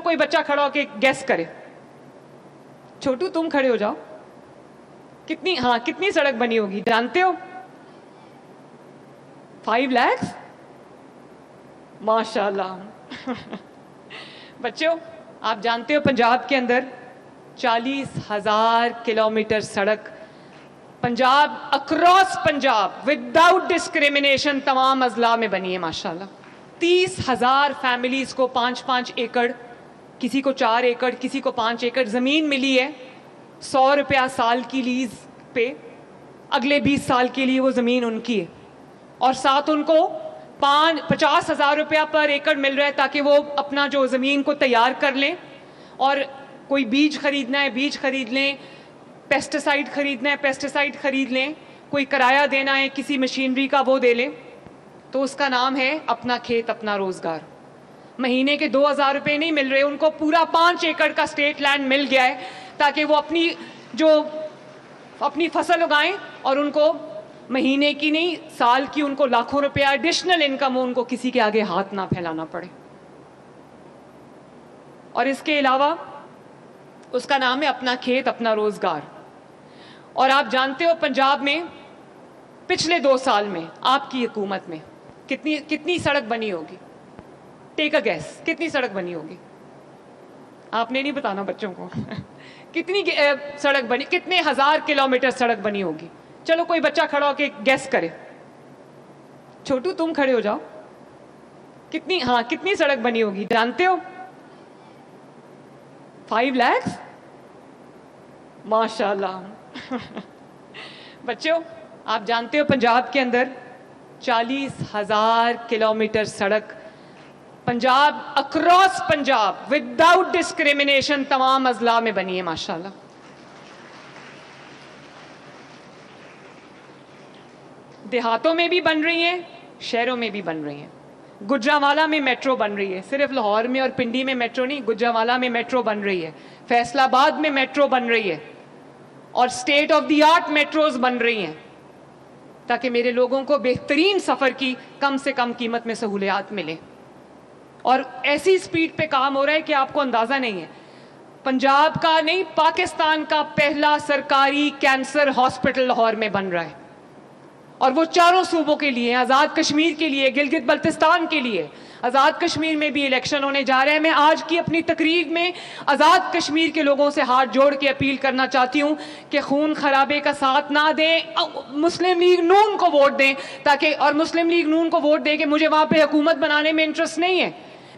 کوئی بچہ کھڑا ہو کے گیس کرے. چھوٹو تم کھڑے ہو جاؤ. کتنی سڑک بنی ہوگی جانتے ہو؟ 5 لاکھ. ماشاء اللہ. بچوں آپ جانتے ہو پنجاب کے اندر 40,000 کلومیٹر سڑک Punjab across Punjab without discrimination تمام اضلاع میں بنی ہے ماشاءاللہ. 30,000 فیملیز کو 5-5 ایکڑ، کسی کو 4 ایکڑ، کسی کو 5 ایکڑ زمین ملی ہے. 100 روپیہ سال کی لیز پہ، اگلے 20 سال کے لیے وہ زمین ان کی ہے، اور ساتھ ان کو 50,000 روپیہ پر ایکڑ مل رہا ہے تاکہ وہ اپنا جو زمین کو تیار کر لیں، اور کوئی بیج خریدنا ہے بیج خرید لیں، پیسٹیسائڈ خریدنا ہے پیسٹیسائڈ خرید لیں، کوئی کرایہ دینا ہے کسی مشینری کا وہ دے لیں. تو اس کا نام ہے اپنا کھیت اپنا روزگار. مہینے کے 2,000 روپے نہیں مل رہے، ان کو پورا 5 ایکڑ کا اسٹیٹ لینڈ مل گیا ہے تاکہ وہ اپنی فصل اگائیں، اور ان کو مہینے کی نہیں سال کی ان کو لاکھوں روپے ایڈیشنل انکم ہو، ان کو کسی کے آگے ہاتھ نہ پھیلانا پڑے. اور اس کے علاوہ اس کا نام ہے اپنا کھیت اپنا روزگار. اور آپ جانتے ہو پنجاب میں پچھلے 2 سال میں آپ کی حکومت میں کتنی سڑک بنی ہوگی؟ ٹیک اے گیس، کتنی سڑک بنی ہوگی؟ آپ نے نہیں بتانا بچوں کو. کتنی سڑک بنی، کتنے ہزار کلومیٹر سڑک بنی ہوگی؟ چلو کوئی بچہ کھڑا ہو کے گیس کرے. چھوٹو تم کھڑے ہو جاؤ. کتنی سڑک بنی ہوگی جانتے ہو؟ 5 لاکھ. ماشاء اللہ. بچوں آپ جانتے ہو پنجاب کے اندر 40,000 کلومیٹر سڑک Punjab across Punjab without discrimination تمام اضلاع میں بنی ہے ماشاءاللہ. دیہاتوں میں بھی بن رہی ہیں، شہروں میں بھی بن رہی ہیں. گجرانوالہ میں میٹرو بن رہی ہے، صرف لاہور میں اور پنڈی میں میٹرو نہیں، گجرانوالہ میں میٹرو بن رہی ہے، فیصل آباد میں میٹرو بن رہی ہے، اور state of the art metros بن رہی ہیں تاکہ میرے لوگوں کو بہترین سفر کی کم سے کم قیمت میں سہولیات ملیں. اور ایسی سپیڈ پہ کام ہو رہا ہے کہ آپ کو اندازہ نہیں ہے. پنجاب کا نہیں، پاکستان کا پہلا سرکاری کینسر ہاسپٹل لاہور میں بن رہا ہے، اور وہ چاروں صوبوں کے لیے، آزاد کشمیر کے لیے، گلگت بلتستان کے لیے. آزاد کشمیر میں بھی الیکشن ہونے جا رہے ہیں. میں آج کی اپنی تقریر میں آزاد کشمیر کے لوگوں سے ہاتھ جوڑ کے اپیل کرنا چاہتی ہوں کہ خون خرابے کا ساتھ نہ دیں، مسلم لیگ نون کو ووٹ دیں تاکہ، اور مسلم لیگ نون کو ووٹ دے کہ مجھے وہاں پہ حکومت بنانے میں انٹرسٹ نہیں ہے.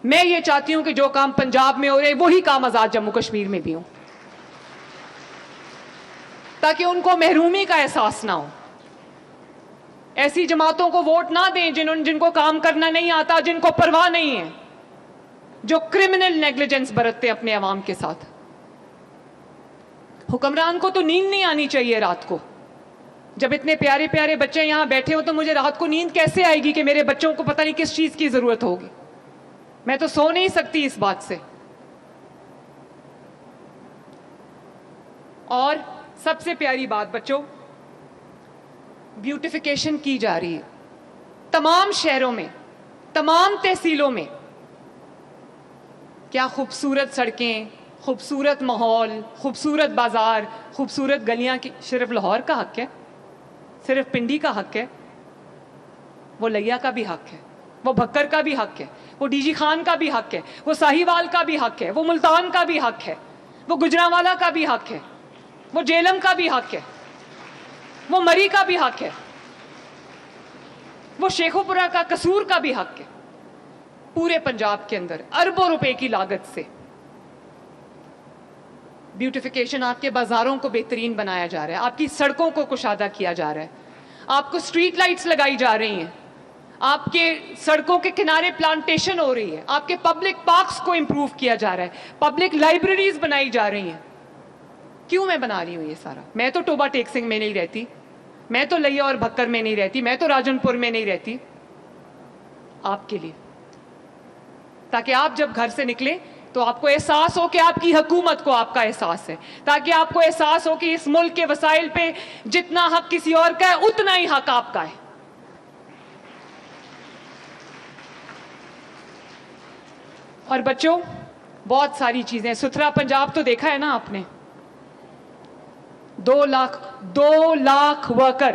میں یہ چاہتی ہوں کہ جو کام پنجاب میں ہو رہے وہی کام آزاد جموں کشمیر میں بھی ہوں، تاکہ ان کو محرومی کا احساس نہ ہو. ایسی جماعتوں کو ووٹ نہ دیں جن کو کام کرنا نہیں آتا، جن کو پرواہ نہیں ہے، جو کرمنل نیگلیجنس برتتے ہیں اپنے عوام کے ساتھ. حکمران کو تو نیند نہیں آنی چاہیے رات کو. جب اتنے پیارے پیارے بچے یہاں بیٹھے ہو تو مجھے رات کو نیند کیسے آئے گی کہ میرے بچوں کو پتہ نہیں کس چیز کی ضرورت ہوگی؟ میں تو سو نہیں سکتی اس بات سے. اور سب سے پیاری بات بچوں، بیوٹیفیکیشن کی جا رہی ہے تمام شہروں میں، تمام تحصیلوں میں. کیا خوبصورت سڑکیں، خوبصورت ماحول، خوبصورت بازار، خوبصورت گلیاں کی صرف لاہور کا حق ہے؟ صرف پنڈی کا حق ہے؟ وہ لیا کا بھی حق ہے، وہ بھکر کا بھی حق ہے، وہ ڈی جی خان کا بھی حق ہے، وہ ساہیوال کا بھی حق ہے، وہ ملتان کا بھی حق ہے، وہ گجرانوالہ کا بھی حق ہے، وہ جیلم کا بھی حق ہے، وہ مری کا بھی حق ہے، وہ شیخوپورہ کا قصور کا بھی حق ہے. پورے پنجاب کے اندر اربوں روپے کی لاگت سے بیوٹیفیکیشن، آپ کے بازاروں کو بہترین بنایا جا رہا ہے، آپ کی سڑکوں کو کشادہ کیا جا رہا ہے، آپ کو سٹریٹ لائٹس لگائی جا رہی ہیں، آپ کے سڑکوں کے کنارے پلانٹیشن ہو رہی ہے، آپ کے پبلک پارکس کو امپروو کیا جا رہا ہے، پبلک لائبریریز بنائی جا رہی ہیں. کیوں میں بنا رہی ہوں یہ سارا؟ میں تو ٹوبا ٹیک سنگھ میں نہیں رہتی، میں تو لیا اور بھکر میں نہیں رہتی، میں تو راجن پور میں نہیں رہتی. آپ کے لیے، تاکہ آپ جب گھر سے نکلیں تو آپ کو احساس ہو کہ آپ کی حکومت کو آپ کا احساس ہے، تاکہ آپ کو احساس ہو کہ اس ملک کے وسائل پہ جتنا حق کسی اور کا ہے اتنا ہی حق آپ کا ہے. اور بچوں بہت ساری چیزیں. ستھرا پنجاب تو دیکھا ہے نا آپ نے, 2 لاکھ ورکر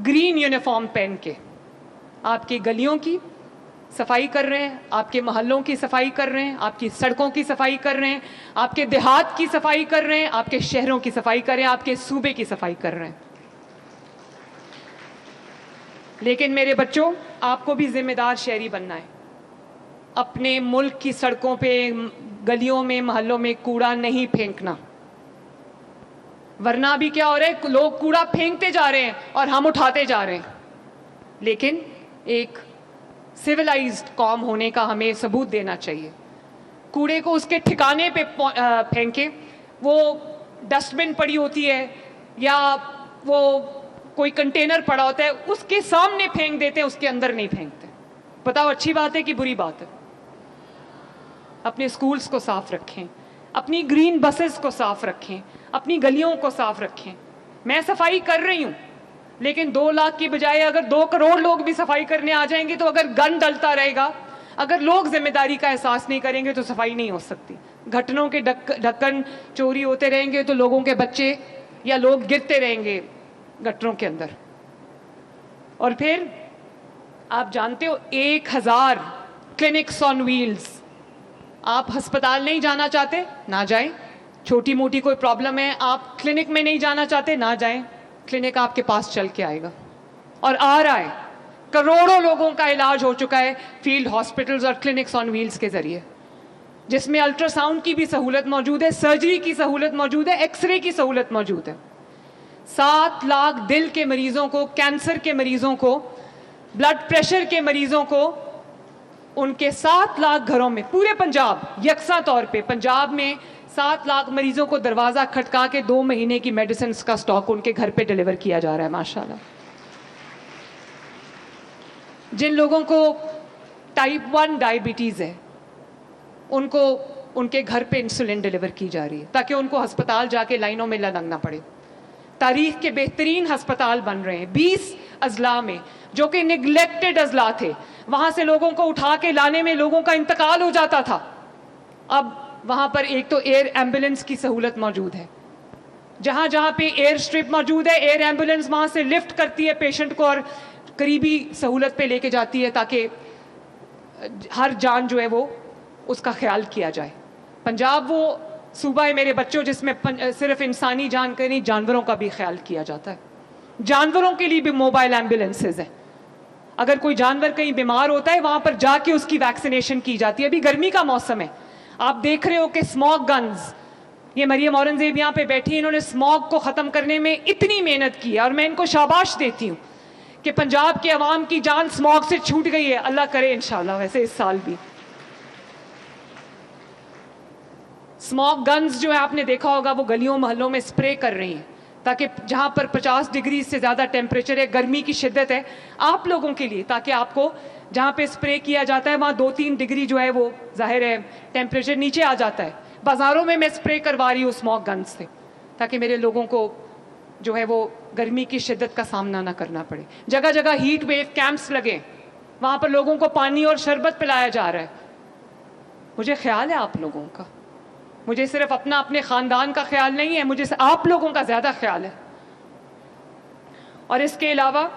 گرین یونیفارم پہن کے آپ کی گلیوں کی صفائی کر رہے ہیں, آپ کے محلوں کی صفائی کر رہے ہیں, آپ کی سڑکوں کی صفائی کر رہے ہیں, آپ کے دیہات کی صفائی کر رہے ہیں, آپ کے شہروں کی صفائی کر رہے ہیں, آپ کے صوبے کی صفائی کر رہے ہیں. لیکن میرے بچوں, آپ کو بھی ذمہ دار شہری بننا ہے. اپنے ملک کی سڑکوں پہ, گلیوں میں, محلوں میں کوڑا نہیں پھینکنا, ورنہ بھی کیا ہو رہا ہے, لوگ کوڑا پھینکتے جا رہے ہیں اور ہم اٹھاتے جا رہے ہیں. لیکن ایک سویلائزڈ قوم ہونے کا ہمیں ثبوت دینا چاہیے. کوڑے کو اس کے ٹھکانے پہ پھینکیں. وہ ڈسٹ بن پڑی ہوتی ہے یا وہ کوئی کنٹینر پڑا ہوتا ہے, اس کے سامنے پھینک دیتے ہیں, اس کے اندر نہیں پھینکتے. بتاؤ اچھی بات ہے کہ بری بات ہے؟ اپنے سکولز کو صاف رکھیں, اپنی گرین بسز کو صاف رکھیں, اپنی گلیوں کو صاف رکھیں. میں صفائی کر رہی ہوں, لیکن 2 لاکھ کی بجائے اگر 2 کروڑ لوگ بھی صفائی کرنے آ جائیں گے, تو اگر گن ڈلتا رہے گا, اگر لوگ ذمہ داری کا احساس نہیں کریں گے, تو صفائی نہیں ہو سکتی. گھٹنوں کے ڈھکن چوری ہوتے رہیں گے, تو لوگوں کے بچے یا لوگ گرتے رہیں گے گٹروں کے اندر. اور پھر آپ جانتے ہو 1000 کلینکس آن ویلز. آپ ہسپتال نہیں جانا چاہتے, نہ جائیں. چھوٹی موٹی کوئی پرابلم ہے, آپ کلینک میں نہیں جانا چاہتے, نہ جائیں. کلینک آپ کے پاس چل کے آئے گا, اور آ رہا ہے. کروڑوں لوگوں کا علاج ہو چکا ہے فیلڈ ہاسپٹلز اور کلینکس آن ویلز کے ذریعے, جس میں الٹرا ساؤنڈ کی بھی سہولت موجود ہے, سرجری کی سہولت موجود ہے, ایکس رے کی سہولت موجود ہے. 7 لاکھ دل کے مریضوں کو, کینسر کے مریضوں کو, بلڈ پریشر کے مریضوں کو, ان کے 7 لاکھ گھروں میں, پورے پنجاب یکساں طور پہ پنجاب میں 7 لاکھ مریضوں کو دروازہ کھٹکا کے 2 مہینے کی میڈیسنز کا سٹاک ان کے گھر پہ ڈیلیور کیا جا رہا ہے. ماشاءاللہ. جن لوگوں کو ٹائپ 1 ڈائبٹیز ہے, ان کو ان کے گھر پہ انسولین ڈیلیور کی جا رہی ہے, تاکہ ان کو ہسپتال جا کے لائنوں میں لگنا پڑے. تاریخ کے بہترین ہسپتال بن رہے ہیں 20 اضلاع میں, جو کہ نگلیکٹڈ اضلاع تھے. وہاں سے لوگوں کو اٹھا کے لانے میں لوگوں کا انتقال ہو جاتا تھا. اب وہاں پر ایک تو ایئر ایمبولینس کی سہولت موجود ہے. جہاں جہاں پہ ایئر اسٹرپ موجود ہے, ایئر ایمبولینس وہاں سے لفٹ کرتی ہے پیشنٹ کو اور قریبی سہولت پہ لے کے جاتی ہے, تاکہ ہر جان جو ہے وہ اس کا خیال کیا جائے. پنجاب وہ صوبہ ہے میرے بچوں جس میں صرف انسانی جان کا نہیں, جانوروں کا بھی خیال کیا جاتا ہے. جانوروں کے لیے بھی موبائل ایمبولینسز ہیں. اگر کوئی جانور کہیں بیمار ہوتا ہے, وہاں پر جا کے اس کی ویکسینیشن کی جاتی ہے. ابھی گرمی کا موسم ہے, آپ دیکھ رہے ہو کہ اسموگ گنز, یہ مریم اورنگزیب یہاں پہ بیٹھی ہیں, انہوں نے اسموگ کو ختم کرنے میں اتنی محنت کی ہے, اور میں ان کو شاباش دیتی ہوں کہ پنجاب کے عوام کی جان اسموگ سے چھوٹ گئی ہے. اللہ کرے انشاءاللہ ویسے اس سال بھی. اسموگ گنز جو ہے آپ نے دیکھا ہوگا, وہ گلیوں محلوں میں اسپرے کر رہی ہیں, تاکہ جہاں پر 50 ڈگری سے زیادہ ٹیمپریچر ہے, گرمی کی شدت ہے, آپ لوگوں کے لیے, تاکہ آپ کو جہاں پہ اسپرے کیا جاتا ہے وہاں 2-3 ڈگری جو ہے وہ ظاہر ہے ٹیمپریچر نیچے آ جاتا ہے. بازاروں میں اسپرے کروا رہی ہوں اسموگ گنز سے, تاکہ میرے لوگوں کو جو ہے وہ گرمی کی شدت کا سامنا نہ کرنا پڑے. جگہ جگہ ہیٹ ویو کیمپس لگے, وہاں پر لوگوں کو پانی اور شربت پلایا جا رہا ہے. مجھے خیال ہے آپ لوگوں کا, مجھے صرف اپنے خاندان کا خیال نہیں ہے, مجھے آپ لوگوں کا زیادہ خیال ہے. اور اس کے علاوہ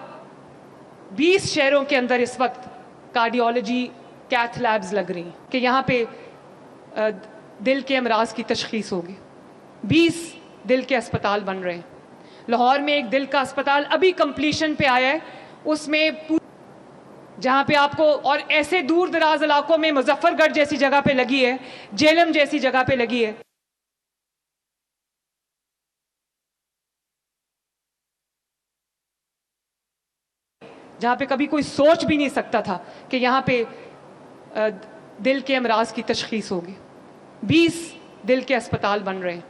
20 شہروں کے اندر اس وقت کارڈیولوجی کیتھ لیبز لگ رہی ہیں کہ یہاں پہ دل کے امراض کی تشخیص ہوگی. 20 دل کے اسپتال بن رہے ہیں. لاہور میں ایک دل کا اسپتال ابھی کمپلیشن پہ آیا ہے, اس میں جہاں پہ آپ کو, اور ایسے دور دراز علاقوں میں مظفر گڑھ جیسی جگہ پہ لگی ہے, جیلم جیسی جگہ پہ لگی ہے, جہاں پہ کبھی کوئی سوچ بھی نہیں سکتا تھا کہ یہاں پہ دل کے امراض کی تشخیص ہوگی. 20 دل کے اسپتال بن رہے ہیں.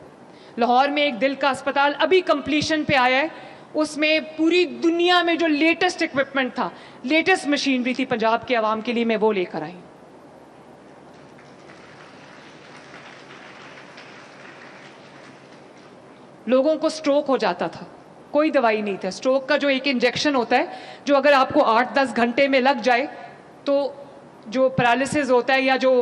لاہور میں ایک دل کا اسپتال ابھی کمپلیشن پہ آیا ہے, اس میں پوری دنیا میں جو لیٹسٹ اکوپمنٹ تھا, لیٹسٹ مشینری تھی پنجاب کے عوام کے لیے, میں وہ لے کر آئی. لوگوں کو سٹروک ہو جاتا تھا, کوئی دوائی نہیں تھا. سٹروک کا جو ایک انجیکشن ہوتا ہے, جو اگر آپ کو 8-10 گھنٹے میں لگ جائے تو جو پیرالسس ہوتا ہے یا جو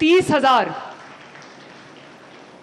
30,000।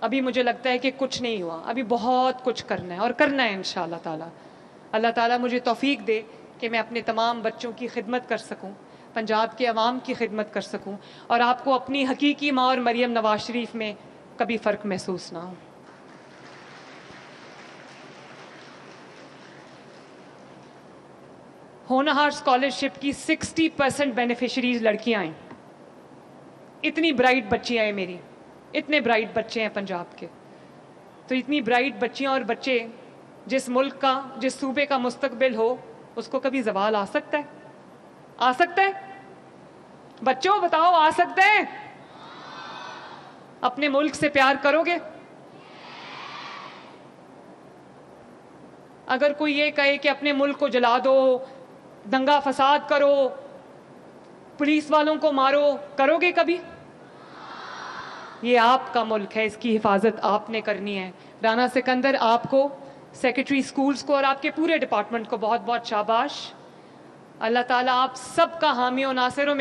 ابھی مجھے لگتا ہے کہ کچھ نہیں ہوا, ابھی بہت کچھ کرنا ہے اور کرنا ہے انشاءاللہ تعالیٰ. اللہ تعالیٰ مجھے توفیق دے کہ میں اپنے تمام بچوں کی خدمت کر سکوں, پنجاب کے عوام کی خدمت کر سکوں, اور آپ کو اپنی حقیقی ماں اور مریم نواز شریف میں کبھی فرق محسوس نہ ہو. ہونہار اسکالرشپ کی 60% بینیفیشریز لڑکیاں ہیں. اتنی برائٹ بچیاں ہیں میری, اتنے برائٹ بچے ہیں پنجاب کے. تو اتنی برائٹ بچیاں اور بچے, جس ملک کا, جس صوبے کا مستقبل ہو, اس کو کبھی زوال آ سکتا ہے؟ آ سکتا ہے؟ بچوں بتاؤ, آ سکتا ہے؟ اپنے ملک سے پیار کرو گے؟ اگر کوئی یہ کہے کہ اپنے ملک کو جلا دو, دنگا فساد کرو, پولیس والوں کو مارو, کرو گے کبھی؟ یہ آپ کا ملک ہے, اس کی حفاظت آپ نے کرنی ہے. رانا سکندر, آپ کو, سیکرٹری اسکولز کو اور آپ کے پورے ڈپارٹمنٹ کو بہت بہت شاباش. اللہ تعالیٰ آپ سب کا حامی و ناصر ہو.